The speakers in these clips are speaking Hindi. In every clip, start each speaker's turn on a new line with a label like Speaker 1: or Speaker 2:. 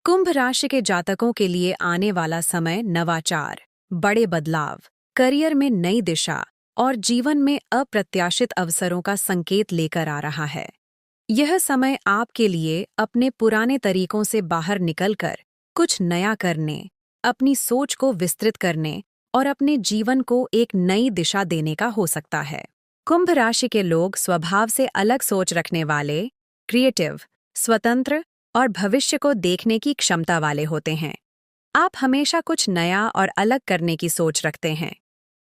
Speaker 1: कुंभ राशि के जातकों के लिए आने वाला समय नवाचार, बड़े बदलाव, करियर में नई दिशा और जीवन में अप्रत्याशित अवसरों का संकेत लेकर आ रहा है। यह समय आपके लिए अपने पुराने तरीकों से बाहर निकलकर कुछ नया करने, अपनी सोच को विस्तृत करने और अपने जीवन को एक नई दिशा देने का हो सकता है। कुंभ राशि के लोग स्वभाव से अलग सोच रखने वाले, क्रिएटिव, स्वतंत्र और भविष्य को देखने की क्षमता वाले होते हैं। आप हमेशा कुछ नया और अलग करने की सोच रखते हैं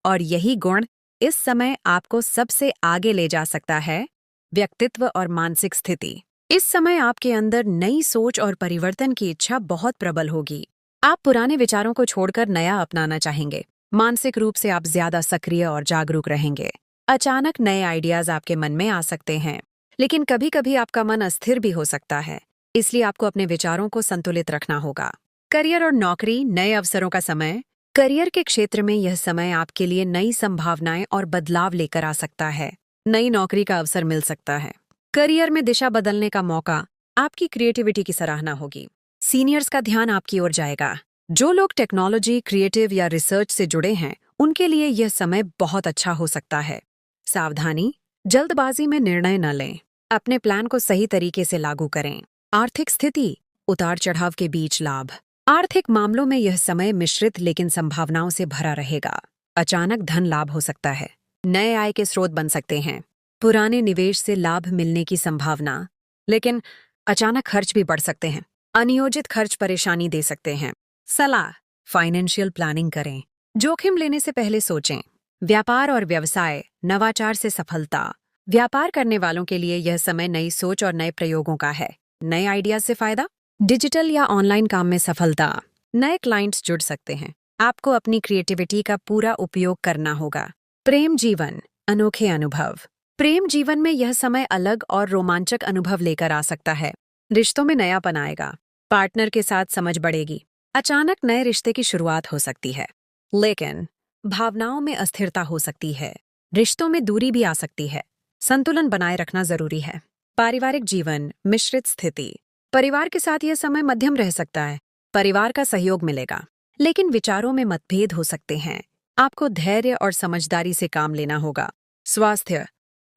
Speaker 1: और यही गुण इस समय आपको सबसे आगे ले जा सकता है। व्यक्तित्व और मानसिक स्थिति, इस समय आपके अंदर नई सोच और परिवर्तन की इच्छा बहुत प्रबल होगी। आप पुराने विचारों को छोड़कर नया अपनाना चाहेंगे। मानसिक रूप से आप ज्यादा सक्रिय और जागरूक रहेंगे। अचानक नए आइडियाज आपके मन में आ सकते हैं, लेकिन कभी कभी आपका मन अस्थिर भी हो सकता है, इसलिए आपको अपने विचारों को संतुलित रखना होगा। करियर और नौकरी, नए अवसरों का समय। करियर के क्षेत्र में यह समय आपके लिए नई संभावनाएं और बदलाव लेकर आ सकता है। नई नौकरी का अवसर मिल सकता है। करियर में दिशा बदलने का मौका, आपकी क्रिएटिविटी की सराहना होगी। सीनियर्स का ध्यान आपकी ओर जाएगा। जो लोग टेक्नोलॉजी, क्रिएटिव या रिसर्च से जुड़े हैं, उनके लिए यह समय बहुत अच्छा हो सकता है। सावधानी, जल्दबाजी में निर्णय न लें। अपने प्लान को सही तरीके से लागू करें। आर्थिक स्थिति, उतार चढ़ाव के बीच लाभ। आर्थिक मामलों में यह समय मिश्रित लेकिन संभावनाओं से भरा रहेगा। अचानक धन लाभ हो सकता है। नए आय के स्रोत बन सकते हैं। पुराने निवेश से लाभ मिलने की संभावना, लेकिन अचानक खर्च भी बढ़ सकते हैं। अनियोजित खर्च परेशानी दे सकते हैं। सलाह, फाइनेंशियल प्लानिंग करें। जोखिम लेने से पहले सोचें। व्यापार और व्यवसाय, नवाचार से सफलता। व्यापार करने वालों के लिए यह समय नई सोच और नए प्रयोगों का है। नए आइडियाज से फायदा। डिजिटल या ऑनलाइन काम में सफलता। नए क्लाइंट्स जुड़ सकते हैं। आपको अपनी क्रिएटिविटी का पूरा उपयोग करना होगा। प्रेम जीवन, अनोखे अनुभव। प्रेम जीवन में यह समय अलग और रोमांचक अनुभव लेकर आ सकता है। रिश्तों में नयापन आएगा। पार्टनर के साथ समझ बढ़ेगी। अचानक नए रिश्ते की शुरुआत हो सकती है, लेकिन भावनाओं में अस्थिरता हो सकती है। रिश्तों में दूरी भी आ सकती है। संतुलन बनाए रखना जरूरी है। पारिवारिक जीवन, मिश्रित स्थिति। परिवार के साथ यह समय मध्यम रह सकता है। परिवार का सहयोग मिलेगा, लेकिन विचारों में मतभेद हो सकते हैं। आपको धैर्य और समझदारी से काम लेना होगा। स्वास्थ्य,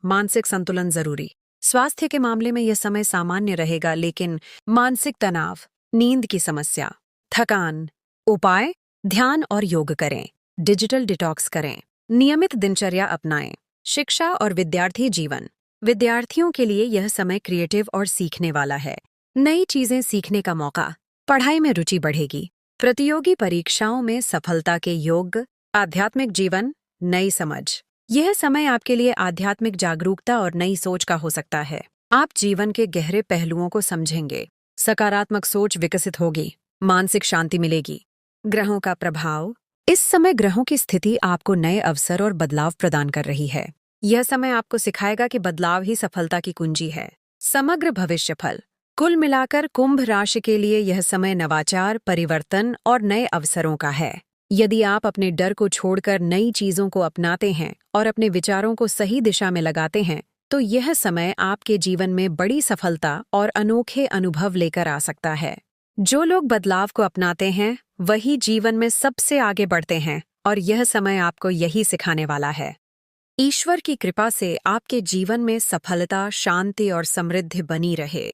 Speaker 1: मानसिक संतुलन जरूरी। स्वास्थ्य के मामले में यह समय सामान्य रहेगा, लेकिन मानसिक तनाव, नींद की समस्या, थकान। उपाय, ध्यान और योग करें। डिजिटल डिटॉक्स करें। नियमित दिनचर्या अपनाएं। शिक्षा और विद्यार्थी जीवन। विद्यार्थियों के लिए यह समय क्रिएटिव और सीखने वाला है। नई चीजें सीखने का मौका। पढ़ाई में रुचि बढ़ेगी। प्रतियोगी परीक्षाओं में सफलता के योग। आध्यात्मिक जीवन, नई समझ। यह समय आपके लिए आध्यात्मिक जागरूकता और नई सोच का हो सकता है। आप जीवन के गहरे पहलुओं को समझेंगे। सकारात्मक सोच विकसित होगी। मानसिक शांति मिलेगी। ग्रहों का प्रभाव, इस समय ग्रहों की स्थिति आपको नए अवसर और बदलाव प्रदान कर रही है। यह समय आपको सिखाएगा कि बदलाव ही सफलता की कुंजी है। समग्र भविष्यफल, कुल मिलाकर कुंभ राशि के लिए यह समय नवाचार, परिवर्तन और नए अवसरों का है। यदि आप अपने डर को छोड़कर नई चीजों को अपनाते हैं और अपने विचारों को सही दिशा में लगाते हैं, तो यह समय आपके जीवन में बड़ी सफलता और अनोखे अनुभव लेकर आ सकता है। जो लोग बदलाव को अपनाते हैं, वही जीवन में सबसे आगे बढ़ते हैं और यह समय आपको यही सिखाने वाला है। ईश्वर की कृपा से आपके जीवन में सफलता, शांति और समृद्धि बनी रहे।